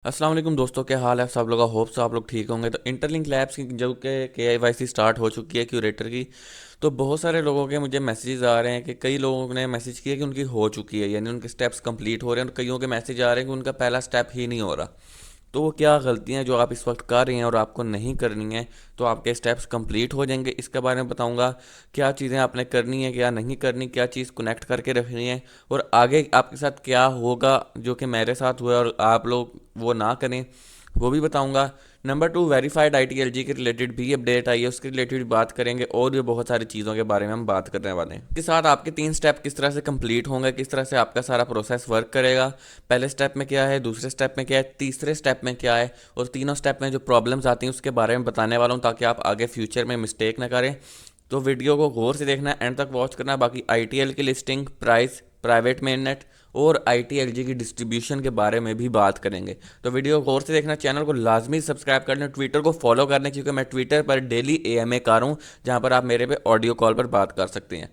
अस्सलाम वालेकुम दोस्तों, क्या हाल है सब लोगों का। होप सो आप लोग ठीक होंगे। तो इंटरलिंक लैब्स की जो कि KYC स्टार्ट हो चुकी है क्यूरेटर की, तो बहुत सारे लोगों के मुझे मैसेजेस आ रहे हैं कि कई लोगों ने मैसेज किया कि उनकी हो चुकी है, यानी उनके स्टेप्स कंप्लीट हो रहे हैं, और कईयों के मैसेज आ रहे हैं कि उनका पहला स्टेप ही नहीं हो रहा। तो वो क्या गलतियाँ जो आप इस वक्त कर रही हैं और आपको नहीं करनी है, तो आपके स्टेप्स कंप्लीट हो जाएंगे। इसके बारे में बताऊंगा क्या चीज़ें आपने करनी है, क्या नहीं करनी, क्या चीज़ कनेक्ट करके रखनी है, और आगे आपके साथ क्या होगा जो कि मेरे साथ हुआ और आप लोग वो ना करें, वो भी बताऊंगा। नंबर 2, वेरीफाइड ITLG के रिलेटेड भी अपडेट आई है, उसके रिलेटेड भी बात करेंगे, और भी बहुत सारी चीज़ों के बारे में हम बात करने वाले हैं। इसके साथ आपके 3 स्टेप किस तरह से कंप्लीट होंगे, किस तरह से आपका सारा प्रोसेस वर्क करेगा, पहले स्टेप में क्या है, दूसरे स्टेप में क्या है, तीसरे स्टेप में क्या है, और तीनों स्टेप में जो प्रॉब्लम्स आती हैं उसके बारे में बताने वाला हूँ, ताकि आप आगे फ्यूचर में मिस्टेक ना करें। तो वीडियो को गौर से देखना है, एंड तक वॉच करना है। बाकी ITL की लिस्टिंग, प्राइस, प्राइवेट मेननेट और ITLG की डिस्ट्रीब्यूशन के बारे में भी बात करेंगे। तो वीडियो गौर से देखना, चैनल को लाजमी सब्सक्राइब कर लें, ट्विटर को फॉलो कर लें, क्योंकि मैं ट्विटर पर डेली AMA कर रहा हूँ, जहाँ पर आप मेरे पे ऑडियो कॉल पर बात कर सकते हैं।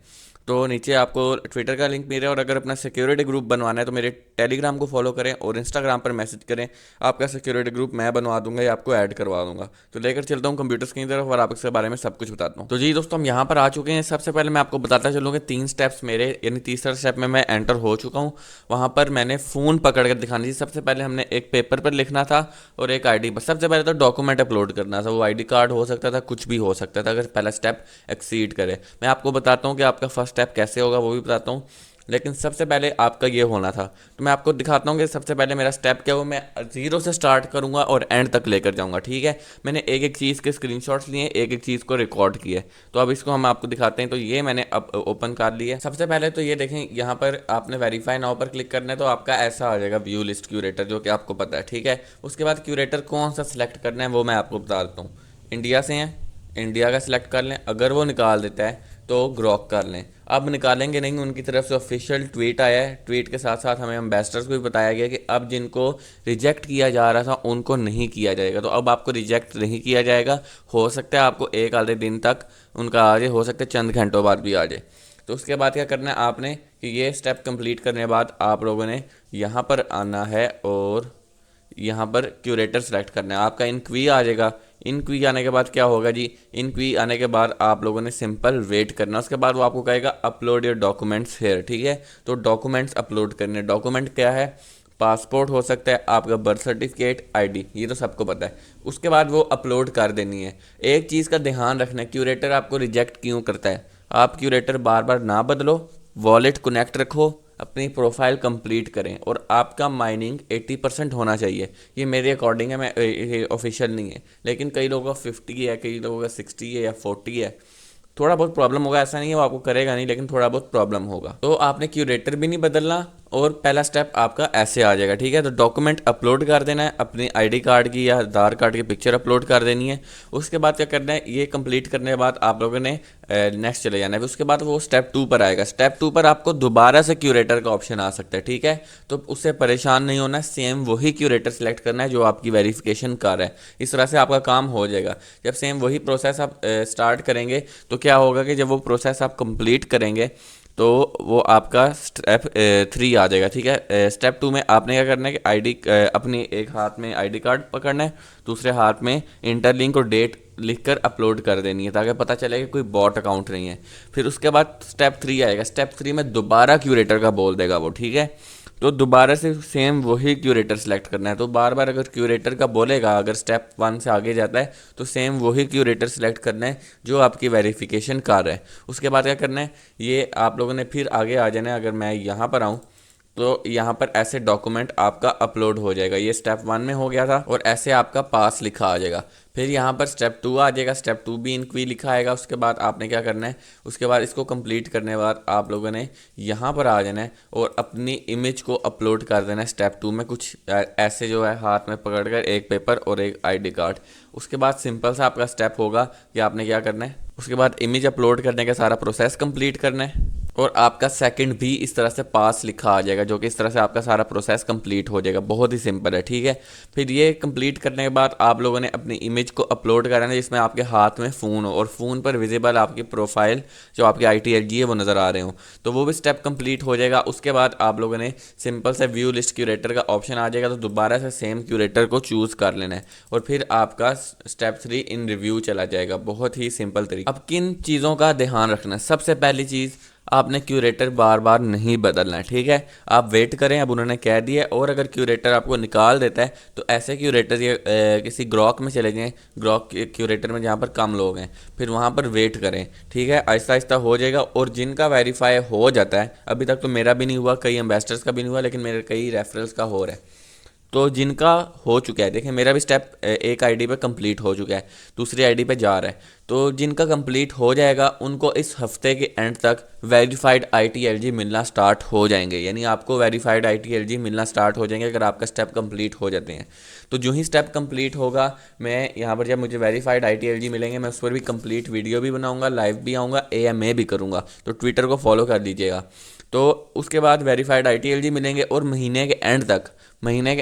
तो नीचे आपको ट्विटर का लिंक मिल रहा है, और अगर अपना सिक्योरिटी ग्रुप बनवाना है तो मेरे टेलीग्राम को फॉलो करें और इंस्टाग्राम पर मैसेज करें। आपका सिक्योरिटी ग्रुप मैं बनवा दूंगा या आपको ऐड करवा दूंगा। तो लेकर चलता हूँ कंप्यूटर्स की तरफ और आप इसके बारे में सब कुछ बताता हूँ। तो जी दोस्तों, हम यहाँ पर आ चुके हैं। सबसे पहले मैं आपको बताता चलूँ कि 3 स्टेप्स मेरे, यानी तीसरा स्टेप में मैं एंटर हो चुका हूँ। वहाँ पर मैंने फ़ोन पकड़ कर दिखानी थी। सबसे पहले हमने एक पेपर पर लिखना था और एक ID पर। सबसे पहले तो डॉक्यूमेंट अपलोड करना था। वो ID कार्ड हो सकता था, कुछ भी हो सकता था, अगर पहला स्टेप एक्सीड करे। मैं आपको बताता हूँ कि आपका फर्स्ट स्टेप कैसे होगा, वो भी बताता हूँ, लेकिन सबसे पहले आपका ये होना था। तो मैं आपको दिखाता हूँ कि सबसे पहले मेरा स्टेप क्या हो। मैं ज़ीरो से स्टार्ट करूँगा और एंड तक लेकर जाऊँगा, ठीक है। मैंने एक एक चीज़ के स्क्रीनशॉट्स लिए, एक एक चीज़ को रिकॉर्ड किया है। तो अब इसको हम आपको दिखाते हैं। तो ये मैंने अब ओपन कर लिया है। सबसे पहले तो ये देखें, यहाँ पर आपने वेरीफाई नाउ पर क्लिक करना है, तो आपका ऐसा आ जाएगा व्यू लिस्ट क्यूरेटर, जो कि आपको पता है, ठीक है। उसके बाद क्यूरेटर कौन सा सिलेक्ट करना है वो मैं आपको बता देता हूँ। इंडिया से हैं, इंडिया का सिलेक्ट कर लें। अगर वो निकाल देता है तो ग्रॉक कर लें। अब निकालेंगे नहीं, उनकी तरफ से ऑफिशियल ट्वीट आया है। ट्वीट के साथ साथ हमें एम्बेसडर्स को भी बताया गया कि अब जिनको रिजेक्ट किया जा रहा था उनको नहीं किया जाएगा। तो अब आपको रिजेक्ट नहीं किया जाएगा। हो सकता है आपको एक आधे दिन तक उनका आ जाए, हो सकता है चंद घंटों बाद भी आ जाए। तो उसके बाद क्या करना है आपने कि ये स्टेप कंप्लीट करने के बाद आप लोगों ने यहाँ पर आना है और यहाँ पर क्यूरेटर सेलेक्ट करना है। आपका इनक्वी आ जाएगा। इनक्वी आने के बाद क्या होगा जी, इनक्वी आने के बाद आप लोगों ने सिंपल वेट करना। उसके बाद वो आपको कहेगा अपलोड योर डॉक्यूमेंट्स हेयर, ठीक है। तो डॉक्यूमेंट्स अपलोड करने, डॉक्यूमेंट क्या है, पासपोर्ट हो सकता है, आपका बर्थ सर्टिफिकेट, ID, ये तो सबको पता है। उसके बाद वो अपलोड कर देनी है। एक चीज़ का ध्यान रखना है, क्यूरेटर आपको रिजेक्ट क्यों करता है। आप क्यूरेटर बार बार ना बदलो, वॉलेट कनेक्ट रखो, अपनी प्रोफाइल कंप्लीट करें, और आपका माइनिंग 80% होना चाहिए। ये मेरे अकॉर्डिंग है, मैं ऑफिशियल नहीं है, लेकिन कई लोगों का 50 है, कई लोगों का 60 है या 40 है। थोड़ा बहुत प्रॉब्लम होगा, ऐसा नहीं है वो आपको करेगा नहीं, लेकिन थोड़ा बहुत प्रॉब्लम होगा। तो आपने क्यूरेटर भी नहीं बदलना, और पहला स्टेप आपका ऐसे आ जाएगा, ठीक है। तो डॉक्यूमेंट अपलोड कर देना है, अपनी ID कार्ड की या आधार कार्ड की पिक्चर अपलोड कर देनी है। उसके बाद क्या करना है, ये कंप्लीट करने के बाद आप लोगों ने नेक्स्ट चले जाना है। उसके बाद वो स्टेप 2 पर आएगा। स्टेप 2 पर आपको दोबारा से क्यूरेटर का ऑप्शन आ सकता है, ठीक है। तो उससे परेशान नहीं होना है, सेम वही क्यूरेटर सेलेक्ट करना है जो आपकी वेरिफिकेशन कर रहा है। इस तरह से आपका काम हो जाएगा। जब सेम वही प्रोसेस आप स्टार्ट करेंगे, तो क्या होगा कि जब वो प्रोसेस आप कंप्लीट करेंगे तो वो आपका स्टेप 3 आ जाएगा, ठीक है। स्टेप 2 में आपने क्या करना है कि अपनी एक हाथ में ID कार्ड पकड़ना है, दूसरे हाथ में इंटरलिंक और डेट लिखकर अपलोड कर देनी है, ताकि पता चले कि कोई बॉट अकाउंट नहीं है। फिर उसके बाद स्टेप 3 आएगा। स्टेप 3 में दोबारा क्यूरेटर का बोल देगा वो, ठीक है। तो दोबारा से सेम वही क्यूरेटर सेलेक्ट करना है। तो बार बार अगर क्यूरेटर का बोलेगा, अगर स्टेप 1 से आगे जाता है, तो सेम वही क्यूरेटर सेलेक्ट करना है जो आपकी वेरिफिकेशन कर रहा है। उसके बाद क्या करना है, ये आप लोगों ने फिर आगे आ जाना है। अगर मैं यहाँ पर आऊँ तो यहाँ पर ऐसे डॉक्यूमेंट आपका अपलोड हो जाएगा। ये स्टेप 1 में हो गया था, और ऐसे आपका पास लिखा आ जाएगा। फिर यहाँ पर स्टेप 2 आ जाएगा। स्टेप 2 भी इनक्वी लिखा आएगा। उसके बाद आपने क्या करना है, उसके बाद इसको कंप्लीट करने के बाद आप लोगों ने यहाँ पर आ जाना है और अपनी इमेज को अपलोड कर देना है। स्टेप 2 में कुछ ऐसे जो है, हाथ में पकड़ कर एक पेपर और एक ID कार्ड। उसके बाद सिंपल सा आपका स्टेप होगा कि आपने क्या करना है, उसके बाद इमेज अपलोड करने का सारा प्रोसेस कंप्लीट करना है। और आपका सेकंड भी इस तरह से पास लिखा आ जाएगा, जो कि इस तरह से आपका सारा प्रोसेस कंप्लीट हो जाएगा। बहुत ही सिंपल है, ठीक है। फिर ये कंप्लीट करने के बाद आप लोगों ने अपनी इमेज को अपलोड करना है, जिसमें आपके हाथ में फ़ोन हो और फ़ोन पर विजिबल आपकी प्रोफाइल जो आपकी ITLG है वो नज़र आ रहे हो। तो वो भी स्टेप कंप्लीट हो जाएगा। उसके बाद आप लोगों ने सिंपल से व्यू लिस्ट क्यूरेटर का ऑप्शन आ जाएगा, तो दोबारा से सेम क्यूरेटर को चूज़ कर लेना है और फिर आपका स्टेप 3 इन रिव्यू चला जाएगा। बहुत ही सिंपल तरीका। अब किन चीज़ों का ध्यान रखना है? सबसे पहली चीज़, आपने क्यूरेटर बार बार नहीं बदलना है, ठीक है। आप वेट करें, अब उन्होंने कह दिया है। और अगर क्यूरेटर आपको निकाल देता है तो ऐसे क्यूरेटर ये किसी ग्रॉक में चले जाएं, ग्रॉक क्यूरेटर में जहाँ पर कम लोग हैं, फिर वहाँ पर वेट करें, ठीक है। आहिस्ता आहिस्ता हो जाएगा। और जिनका वेरीफाई हो जाता है, अभी तक तो मेरा भी नहीं हुआ, कई एम्बेसडर्स का भी नहीं हुआ, लेकिन मेरे कई रेफरल्स का हो रहा है। तो जिनका हो चुका है, देखें मेरा भी स्टेप एक आईडी पे कंप्लीट हो चुका है, दूसरी आईडी पे जा रहा है। तो जिनका कंप्लीट हो जाएगा उनको इस हफ्ते के एंड तक वेरीफाइड ITLG मिलना स्टार्ट हो जाएंगे। यानी आपको वेरीफाइड ITLG मिलना स्टार्ट हो जाएंगे अगर आपका स्टेप कंप्लीट हो जाते हैं। तो जो ही स्टेप कंप्लीट होगा, मैं यहाँ पर जब मुझे वेरीफाइड ITLG मिलेंगे, मैं उस पर भी कंप्लीट वीडियो भी बनाऊंगा, लाइव भी आऊँगा, AMA भी करूँगा। तो ट्विटर को फॉलो कर लीजिएगा। तो उसके बाद वेरीफाइड ITLG मिलेंगे और महीने के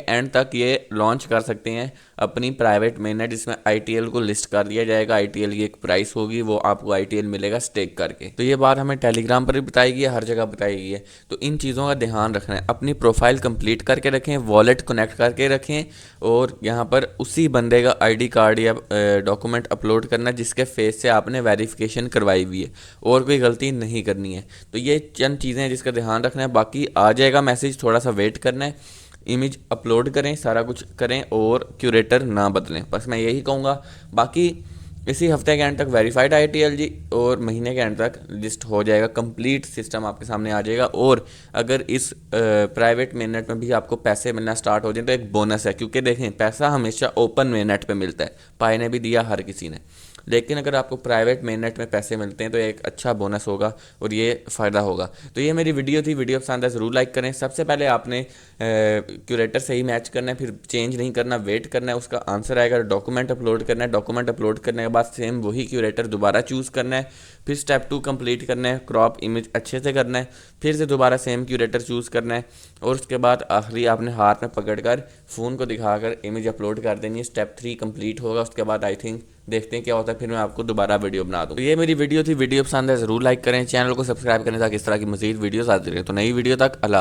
एंड तक ये लॉन्च कर सकते हैं अपनी प्राइवेट मेननेट, जिसमें ITL को लिस्ट कर दिया जाएगा। ITL की एक प्राइस होगी, वो आपको ITL मिलेगा स्टेक करके। तो ये बात हमें टेलीग्राम पर भी बताई गई है, हर जगह बताई गई है। तो इन चीज़ों का ध्यान रखना है। अपनी प्रोफाइल कंप्लीट करके रखें, वॉलेट कनेक्ट करके रखें, और यहाँ पर उसी बंदे का ID कार्ड या डॉक्यूमेंट अपलोड करना जिसके फेस से आपने वेरिफिकेशन करवाई हुई है, और कोई गलती नहीं करनी है। तो ये चंद चीज़ें हैं जिसका ध्यान रखना है। बाकी आ जाएगा मैसेज, थोड़ा सा वेट करना है। इमेज अपलोड करें, सारा कुछ करें और क्यूरेटर ना बदलें, बस मैं यही कहूँगा। बाकी इसी हफ्ते के एंड तक वेरीफाइड ITLG और महीने के एंड तक लिस्ट हो जाएगा, कंप्लीट सिस्टम आपके सामने आ जाएगा। और अगर इस प्राइवेट मेननेट में भी आपको पैसे मिलना स्टार्ट हो जाए तो एक बोनस है, क्योंकि देखें पैसा हमेशा ओपन मेननेट पे मिलता है, पाई ने भी दिया, हर किसी ने। लेकिन अगर आपको प्राइवेट मेननेट में पैसे मिलते हैं तो एक अच्छा बोनस होगा और ये फ़ायदा होगा। तो ये मेरी वीडियो थी, वीडियो पसंद है ज़रूर लाइक करें। सबसे पहले आपने क्यूरेटर सही मैच करना है, फिर चेंज नहीं करना, वेट करना है, उसका आंसर आएगा। डॉक्यूमेंट अपलोड करना है, डॉक्यूमेंट अपलोड करने के बाद सेम वही क्यूरेटर दोबारा चूज़ करना है। फिर स्टेप 2 कंप्लीट करना है, क्रॉप इमेज अच्छे से करना है, फिर से दोबारा सेम क्यूरेटर चूज़ करना है। और उसके बाद आखिरी आपने हाथ में पकड़कर फ़ोन को दिखाकर इमेज अपलोड कर देनी है। स्टेप 3 कंप्लीट होगा, उसके बाद आई थिंक देखते हैं क्या होता है, फिर मैं आपको दोबारा वीडियो बना दूँ। तो ये मेरी वीडियो थी, वीडियो पसंद है ज़रूर लाइक करें, चैनल को सब्सक्राइब करें ताकि इस तरह की मज़ीद वीडियोस आती रहे। तो नई वीडियो तक अल्लाह।